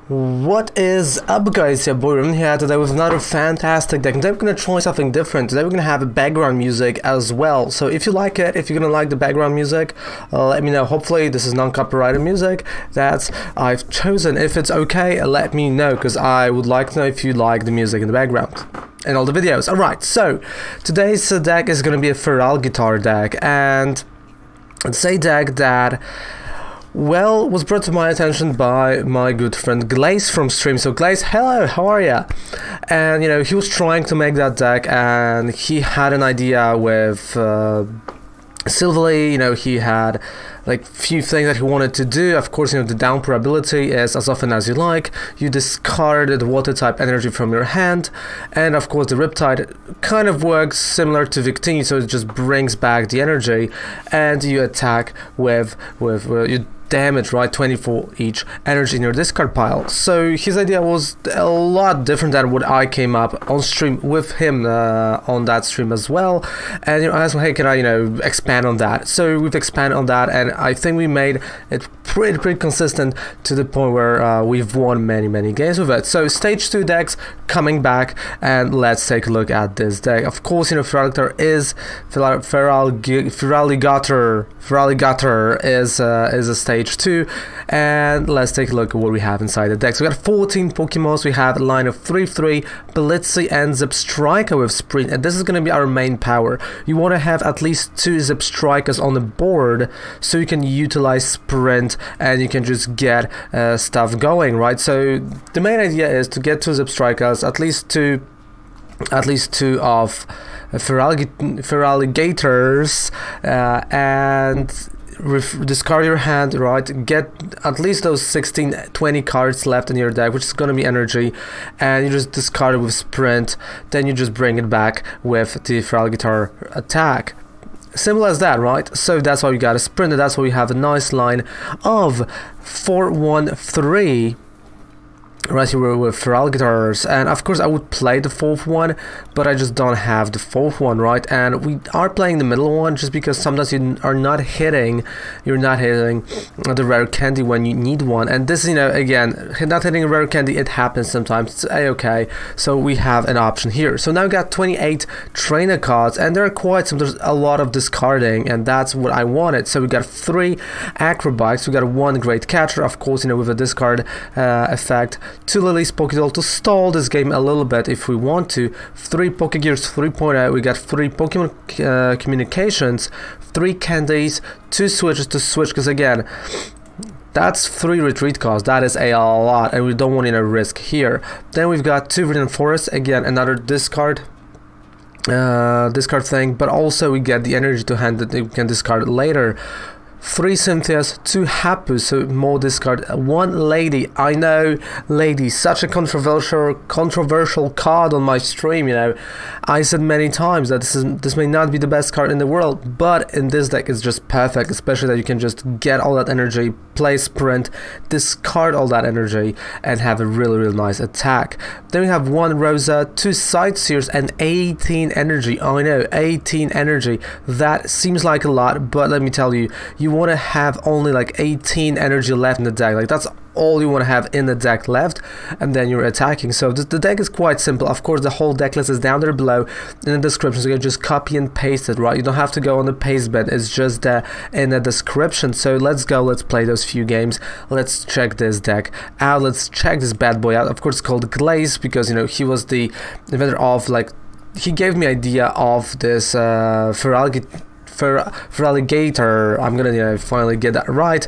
What is up, guys? Your boy Rim here today with another fantastic deck. Today we're gonna try something different. Today we're gonna have a background music as well. So if you like it, if you're gonna like the background music, let me know. Hopefully this is non-copyrighted music that I've chosen. If it's okay, let me know, because I would like to know if you like the music in the background and all the videos. Alright, so today's deck is gonna be a Feraligatr deck, and it's a deck that, well, was brought to my attention by my good friend Glaze from stream. So Glaze, hello, how are ya? And you know, he was trying to make that deck, and he had an idea with Lillie. You know, he had like few things that he wanted to do. Of course, you know, the down probability is as often as you like. You discard the water type energy from your hand, and of course the Riptide kind of works similar to Victini, so it just brings back the energy, and you attack with you damage, right? 24 each energy in your discard pile. So his idea was a lot different than what I came up on stream with him on that stream as well. And you know, I asked him, hey, can I, you know, expand on that? So we've expanded on that, and I think we made it pretty consistent to the point where we've won many games with it. So stage 2 decks coming back, and let's take a look at this deck. Of course, you know, Feraligatr is a stage 2, and let's take a look at what we have inside the deck. So we got 14 Pokemons. We have a line of 3/3 Blitzle and Zebstrika with Sprint, and this is going to be our main power. You want to have at least 2 Zebstrikas on the board so you can utilize Sprint and you can just get stuff going, right? So the main idea is to get 2 Zebstrikas, at least two of Feraligatrs, and discard your hand, right? Get at least those 16-20 cards left in your deck, which is going to be energy, and you just discard it with Sprint. Then you just bring it back with the Feraligatr attack. Simple as that, right? So that's why we got a Sprint, and that's why we have a nice line of 4-1-3 right here with Feraligatrs. And of course I would play the 4th one, but I just don't have the 4th one, right? And we are playing the middle one just because sometimes you're not hitting the rare candy when you need one. And this, you know, again, not hitting a rare candy, it happens sometimes, it's a-okay. So we have an option here. So now we got 28 trainer cards, and there are quite some, there's a lot of discarding, and that's what I wanted. So we got 3 Acro Bikes, we got 1 Great Catcher, of course, you know, with a discard effect, 2 Lillie's Totodile to stall this game a little bit if we want to, 3 Pokégears 3.0, we got 3 Pokémon Communications, 3 Candies, 2 Switches to switch, because again, that's 3 retreat costs. That is a lot, and we don't want any risk here. Then we've got 2 Viridian Forest, again another discard thing, but also we get the energy to hand that we can discard later. 3 Cynthias, 2 Hapu, so more discard, 1 Lady. I know, Lady, such a controversial card on my stream, you know. I said many times that this may not be the best card in the world, but in this deck it's just perfect, especially that you can just get all that energy, play Sprint, discard all that energy, and have a really nice attack. Then we have 1 Rosa, 2 Sightseers, and 18 energy. I know, 18 energy. That seems like a lot, but let me tell you, you want to have only like 18 energy left in the deck. Like, that's all you want to have in the deck left, and then you're attacking. So the deck is quite simple. Of course, the whole deck list is down there below in the description, so you can just copy and paste it, right? You don't have to go on the paste bed, it's just in the description. So let's go, let's play those few games, let's check this deck out, let's check this bad boy out. Of course, it's called Glaze because, you know, he was the inventor of, like, he gave me idea of this Feraligatr. I'm gonna, you know, finally get that right.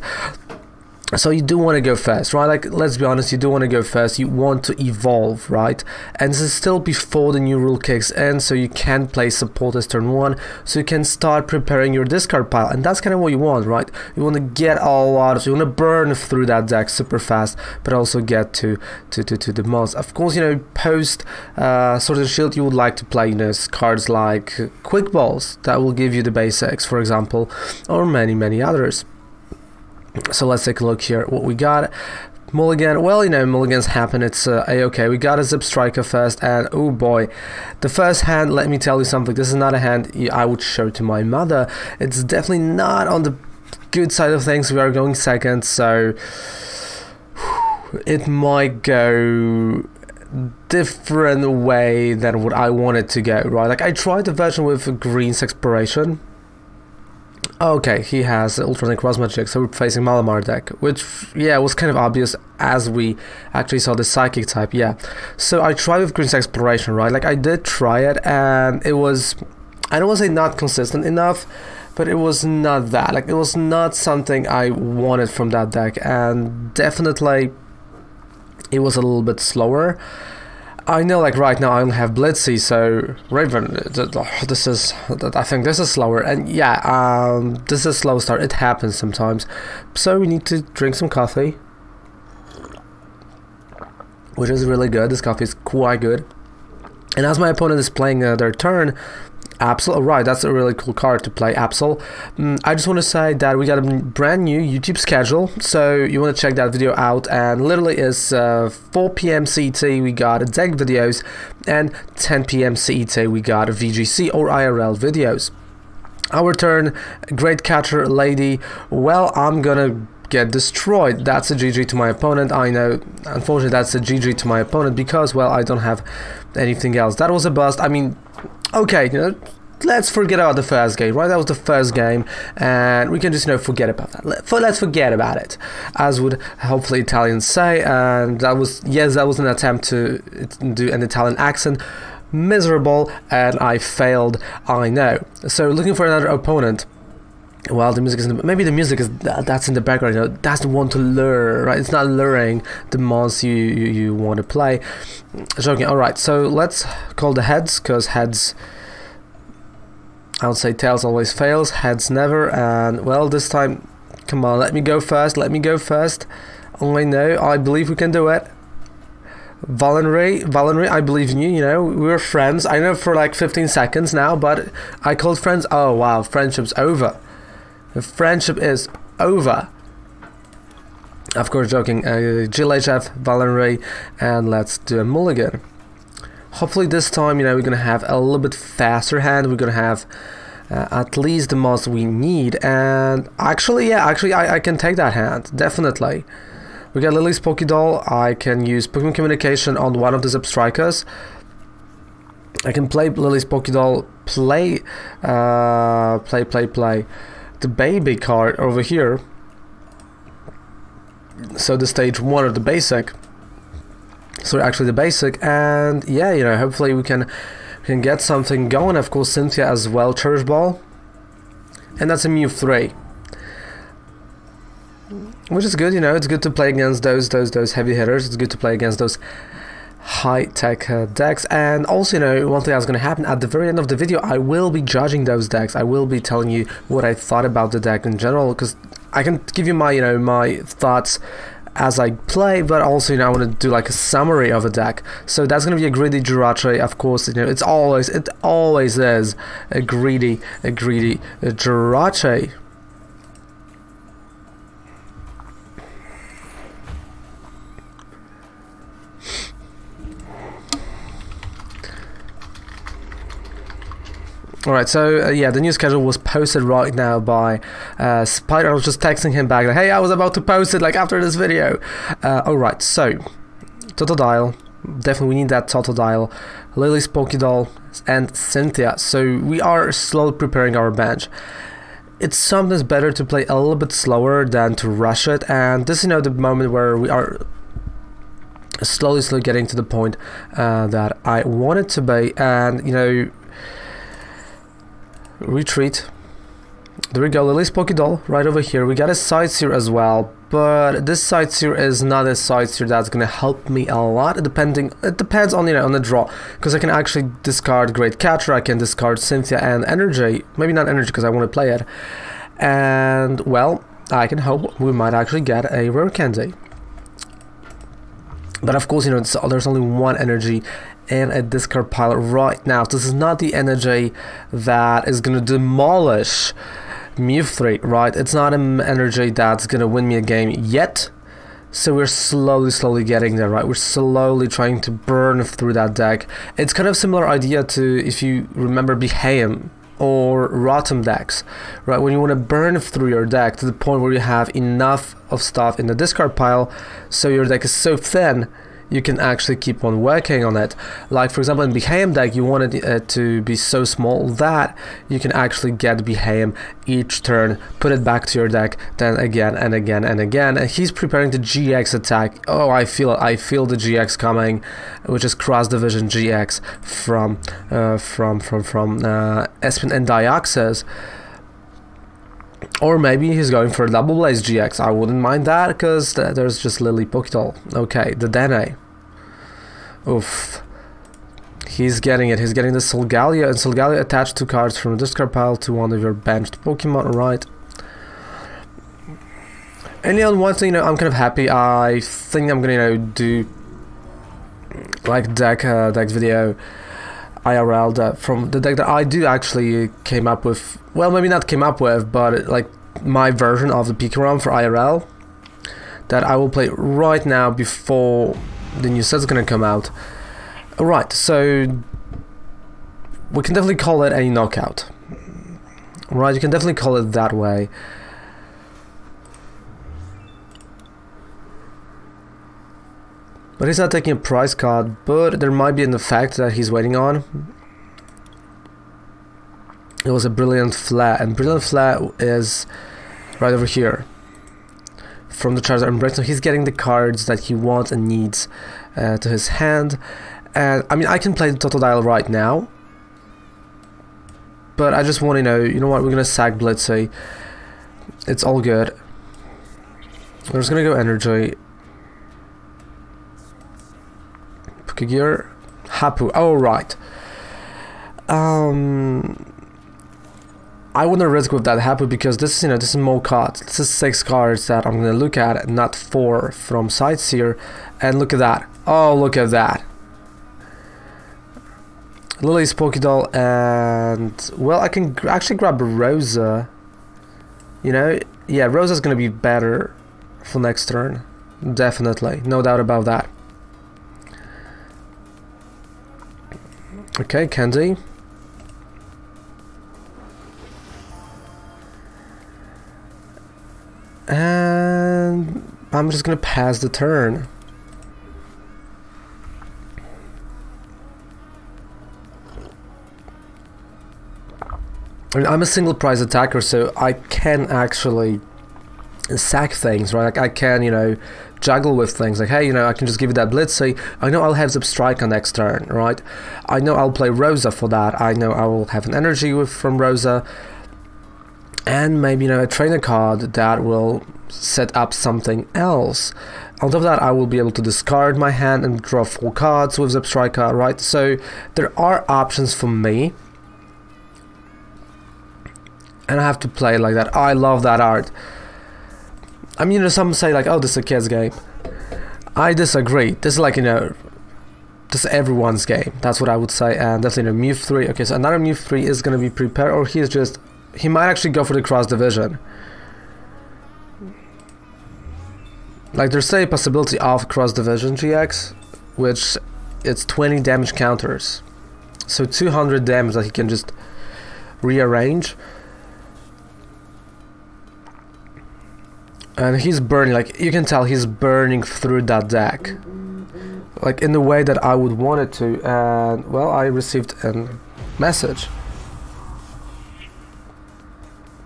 So you do want to go first, right? Like, let's be honest, you do want to go first. You want to evolve, right? And this is still before the new rule kicks in, so you can play support as turn 1, so you can start preparing your discard pile, and that's kind of what you want, right? You want to get a lot of, you want to burn through that deck super fast, but also get to the most. Of course, you know, post Sword and Shield, you would like to play, you know, cards like Quick Balls that will give you the basics, for example, or many others. So let's take a look here what we got. Mulligan, well, you know, mulligans happen, it's a-okay. We got a Zebstrika first, and oh boy, the first hand, let me tell you something, this is not a hand I would show to my mother. It's definitely not on the good side of things. We are going second, so it might go different way than what I wanted to go, right? Like I tried the version with Green's Exploration. Okay, he has Ultrasonic Cross Magic, so we're facing Malamar deck, which, yeah, was kind of obvious as we actually saw the Psychic type, yeah. So I tried with Green's Exploration, right? Like I did try it, and it was, I don't want to say not consistent enough, but it was not that. Like it was not something I wanted from that deck, and definitely it was a little bit slower. I know, like right now I only have Blitzy, so Raven, this is, I think this is slower, and yeah, this is a slow start. It happens sometimes, so we need to drink some coffee, which is really good. This coffee is quite good, and as my opponent is playing their turn, Absol, right, that's a really cool card to play, Absol. I just want to say that we got a brand new YouTube schedule, so you want to check that video out, and literally is 4 PM CET we got deck videos, and 10 PM CET we got VGC or IRL videos. Our turn, Great Catcher, Lady, well, I'm gonna get destroyed. That's a GG to my opponent. I know, unfortunately that's a GG to my opponent because, well, I don't have anything else. That was a bust. I mean, okay, you know, let's forget about the first game, right? That was the first game, and we can just, you know, forget about that. Let's forget about it, as would hopefully Italians say. And that was, yes, that was an attempt to do an Italian accent. Miserable, and I failed, I know. So looking for another opponent. Well, the music is maybe the music is that's in the background. You know, that's the one to lure, right? It's not luring the monster you want to play. Joking. All right, so let's call the heads, because heads, I would say tails always fails, heads never. And well, this time, come on, let me go first. Let me go first. Oh, I know. I believe we can do it. Valerie, I believe in you. You know, we're friends. I know for like 15 seconds now, but I called friends. Oh wow, friendship's over. The friendship is over. Of course, joking. GLHF, Valerie, and let's do a mulligan. Hopefully this time, you know, we're gonna have a little bit faster hand. We're gonna have at least the most we need. And actually, yeah, I can take that hand, definitely. We got Lillie's Pokédoll. I can use Pokémon Communication on one of the Zebstrikas. I can play Lillie's Pokédoll, play the baby card over here, so the stage 1 or the basic, so actually the basic, and yeah, you know, hopefully we can get something going. Of course, Cynthia as well, Church Ball, and that's a Mew 3, which is good. You know, it's good to play against those heavy hitters. It's good to play against those high-tech decks. And also, you know, one thing that's going to happen at the very end of the video, I will be judging those decks. I will be telling you what I thought about the deck in general, because I can give you my, you know, my thoughts as I play, but also, you know, I want to do like a summary of a deck. So that's going to be a greedy Jirachi, of course. You know, it always is a greedy Jirachi. Alright, so yeah, the new schedule was posted right now by Spider. I was just texting him back like, hey, I was about to post it like after this video. Alright, so Totodile, definitely we need that Totodile, Lillie's Pokédoll, and Cynthia. So we are slowly preparing our bench. It's sometimes better to play a little bit slower than to rush it, and this is, you know, the moment where we are slowly getting to the point that I want it to be. And, you know, retreat. There we go, Lillie's Pokédoll right over here. We got a Sightseer as well, but this Sightseer is not a Sightseer that's gonna help me a lot. It depends on, you know, on the draw, because I can actually discard Great Catcher, I can discard Cynthia and Energy. Maybe not Energy because I want to play it. And well, I can hope we might actually get a Rare Candy. But of course, you know, there's only one energy in a discard pile right now. This is not the energy that is going to demolish Mew 3, right? It's not an energy that's going to win me a game yet. So we're slowly getting there, right? We're slowly trying to burn through that deck. It's kind of similar idea to, if you remember, Behaim or rotten decks, right? When you want to burn through your deck to the point where you have enough of stuff in the discard pile, so your deck is so thin you can actually keep on working on it. Like for example in Behaim deck, you wanted it to be so small that you can actually get Behaim each turn, put it back to your deck, then again and again and again. And he's preparing the GX attack. Oh, I feel it. I feel the GX coming, which is Cross Division GX from Espin and Dioxys. Or maybe he's going for a Double Blaze GX. I wouldn't mind that, because there's just Lillie Pokédoll. Okay, the Dene. Oof. He's getting it. He's getting the Solgaleo, and Solgaleo attached 2 cards from the discard pile to one of your benched Pokemon, right? And one thing, I'm kind of happy. I think I'm gonna, do like deck video IRL from the deck that I do actually came up with. Well, maybe not came up with, but like my version of the Pikarom for IRL that I will play right now before the new set's gonna come out. Alright, so we can definitely call it a knockout. Right, you can definitely call it that way. But he's not taking a prize card, but there might be an effect that he's waiting on. It was a Brilliant Flat, and Brilliant Flat is right over here from the Charizard Embrace. So he's getting the cards that he wants and needs to his hand. And I mean, I can play the Totodile right now, but I just want to know, you know what, we're gonna sack Blitzle. It's all good. We're just gonna go Energy. Pokégear, Hapu. Oh right. I wouldn't risk with that Hapu, because this is, this is more cards. This is 6 cards that I'm gonna look at, not 4 from Sightseer. And look at that. Oh, look at that. Lillie's Pokédoll, and well, I can actually grab Rosa. Yeah, Rosa's gonna be better for next turn. Definitely, no doubt about that. Okay, Candy. And I'm just gonna pass the turn. I mean, I'm a single prize attacker, so I can actually sack things, right? Like I can, juggle with things. Like, hey, I can just give you that Blitzle. I know I'll have Zebstrika next turn, right? I know I'll play Rosa for that. I know I will have an energy from Rosa. And maybe, a trainer card that will set up something else. On top of that, I will be able to discard my hand and draw 4 cards with Zebstrika, right? So there are options for me. And I have to play it like that. I love that art. I mean, some say like, oh, this is a kid's game. I disagree. This is like, this is everyone's game. That's what I would say. And definitely Mew 3. Okay, so another Mew 3 is going to be prepared, or he might actually go for the cross division. Like, there's a possibility of cross division GX, which it's 20 damage counters. So 200 damage that he can just rearrange. And he's burning, like, you can tell he's burning through that deck. Like, in the way that I would want it to. And, well, I received a message.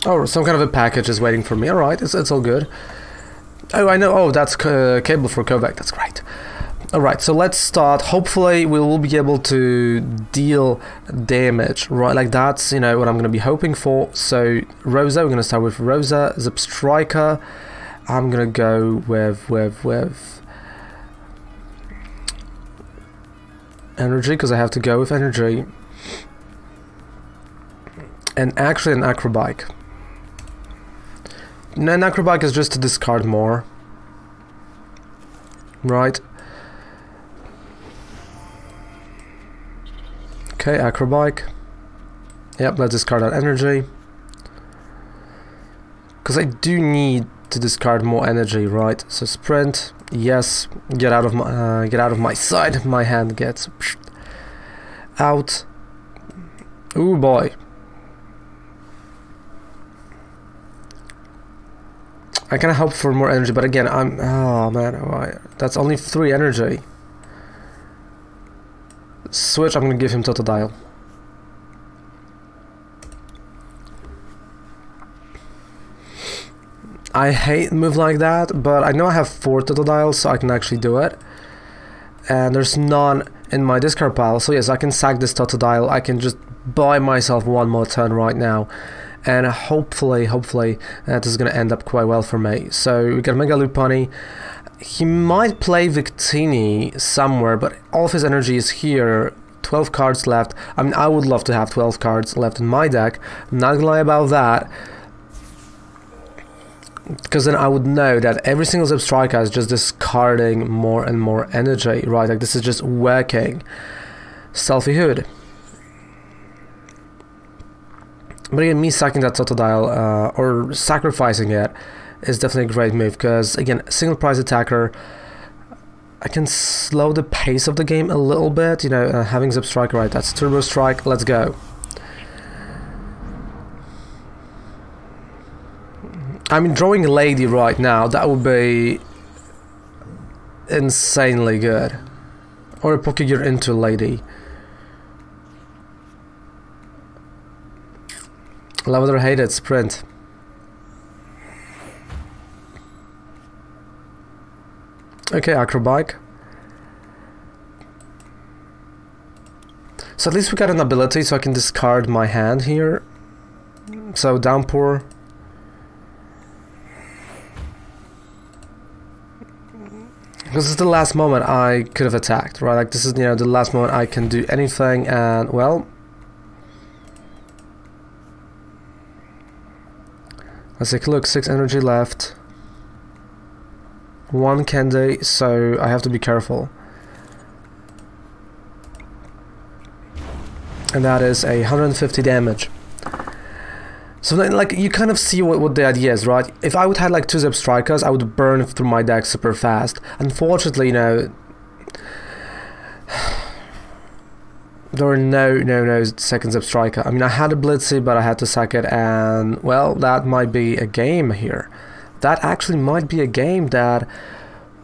Oh, some kind of a package is waiting for me. Alright, it's all good. Oh, I know. Oh, that's cable for Kovac. That's great. Alright, so let's start. Hopefully, we will be able to deal damage, right? Like, that's, what I'm going to be hoping for. So, Rosa, we're going to start with Rosa. Zebstrika. I'm going to go with energy, because I have to go with energy. And actually an Acro Bike. An Acro Bike is just to discard more. Right. Okay, Acro Bike. Yep, let's discard that energy. Because I do need to discard more energy, right? So sprint, yes. Get out of my sight. My hand gets out. Ooh boy. I kind of hope for more energy, but again, oh man, that's only 3 energy. Switch, I'm gonna give him Totodile. I hate move like that, but I know I have 4 Totodiles, so I can actually do it. And there's none in my discard pile, so yes, I can sack this Totodile. I can just buy myself 1 more turn right now. And hopefully, this is going to end up quite well for me. So we got Mega Lopunny. He might play Victini somewhere, but all of his energy is here. 12 cards left. I mean, I would love to have 12 cards left in my deck. I'm not gonna lie about that. Because then I would know that every single Zebstrika is just discarding more and more energy, right? Like, this is just working. Stealthy Hood. But again, me sacking that Totodile, or sacrificing it, is definitely a great move, because, again, single prize attacker, I can slow the pace of the game a little bit, you know, having Zebstrika, right, that's Turbo Strike, let's go. I mean, drawing Lady right now, that would be insanely good. Or a Pokégear into Lady. Love it or hate it, Sprint. Okay, Acro Bike. So at least we got an ability, so I can discard my hand here. So Downpour. Because it's the last moment I could have attacked, right? Like, this is, you know, the last moment I can do anything, and, well, let's take a look. 6 energy left. 1 candy, so I have to be careful. And that is 150 damage. So then, like, you kind of see what the idea is, right? If I would have like 2 Zebstrikas, I would burn through my deck super fast. Unfortunately, you know, there were no second Zebstrika. I mean, I had a Blitzle, but I had to sack it, and, well, that might be a game here. That actually might be a game that,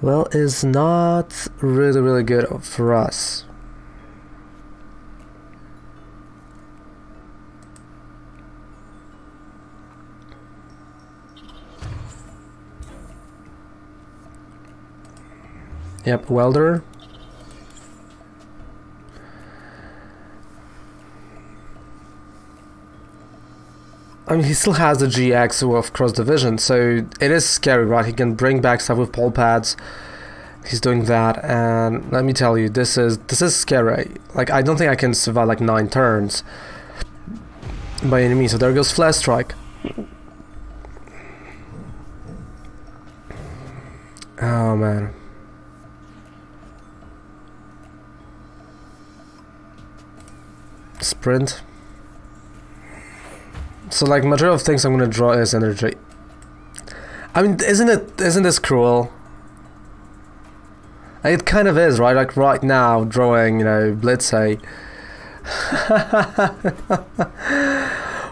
well, is not really good for us. Yep, Welder. I mean, he still has the GX of Cross Division, so it is scary, right? He can bring back stuff with pole pads. He's doing that, and let me tell you, this is scary. Like, I don't think I can survive like 9 turns by any means. So there goes Flash Strike. Oh man. Sprint. So, like, majority of things I'm gonna draw is energy. I mean, isn't this cruel? It kind of is, right? Like, right now, drawing, you know, Blitzle.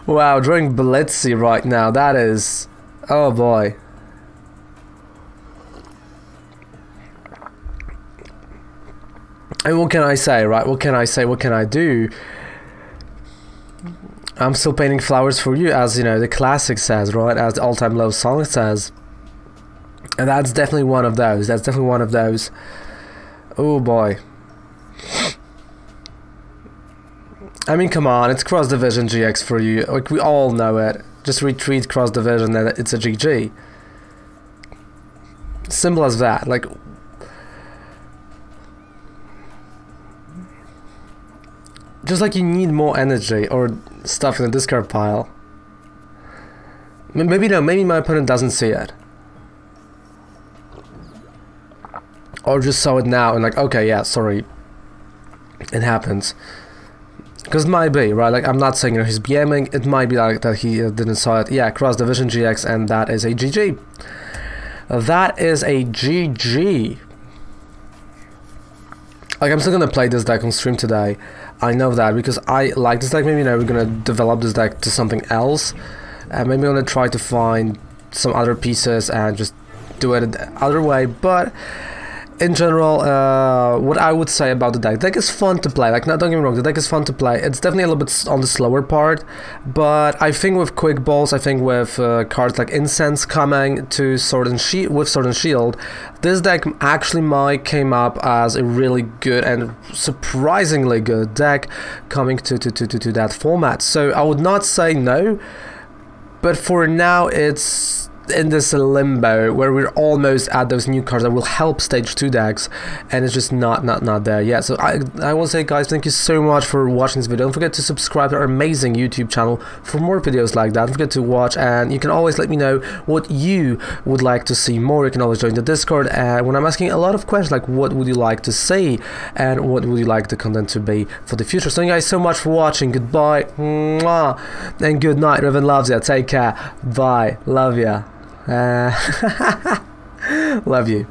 Wow, drawing Blitzle right now, that is... oh boy. And what can I say, right? What can I say? What can I do? I'm still painting flowers for you, as, you know, the classic says, right? As the all-time low song says. And that's definitely one of those. That's definitely one of those. Oh boy. I mean, come on, it's Cross Division GX for you. Like, we all know it. Just retreat Cross Division and it's a GG. Simple as that. Like, just like you need more energy or stuff in the discard pile. Maybe no, maybe my opponent doesn't see it. Or just saw it now and like, okay, yeah, sorry. It happens. Because it might be, right? Like, I'm not saying, you know, he's BMing. It might be like that he didn't saw it. Yeah, Cross Division GX, and that is a GG. That is a GG. Like, I'm still gonna play this deck on stream today. I know that because I like this deck. Maybe, you know, we're gonna develop this deck to something else. Maybe I'm gonna try to find some other pieces and just do it the other way. But in general, what I would say about the deck is fun to play. Like, don't get me wrong, the deck is fun to play. It's definitely a little bit on the slower part, but I think with quick balls, I think with cards like Incense coming to Sword and Shield, this deck actually might came up as a really good and surprisingly good deck coming to that format. So I would not say no, but for now it's in this limbo where we're almost at those new cards that will help stage 2 decks, and it's just not there yet. So I will say, guys, thank you so much for watching this video. Don't forget to subscribe to our amazing YouTube channel for more videos like that. Don't forget to watch, and you can always let me know what you would like to see more. You can always join the Discord, and when I'm asking a lot of questions like what would you like to see and what would you like the content to be for the future. So thank you guys so much for watching. Goodbye, mwah, and good night. Revan loves ya. Take care. Bye. Love ya. Love you.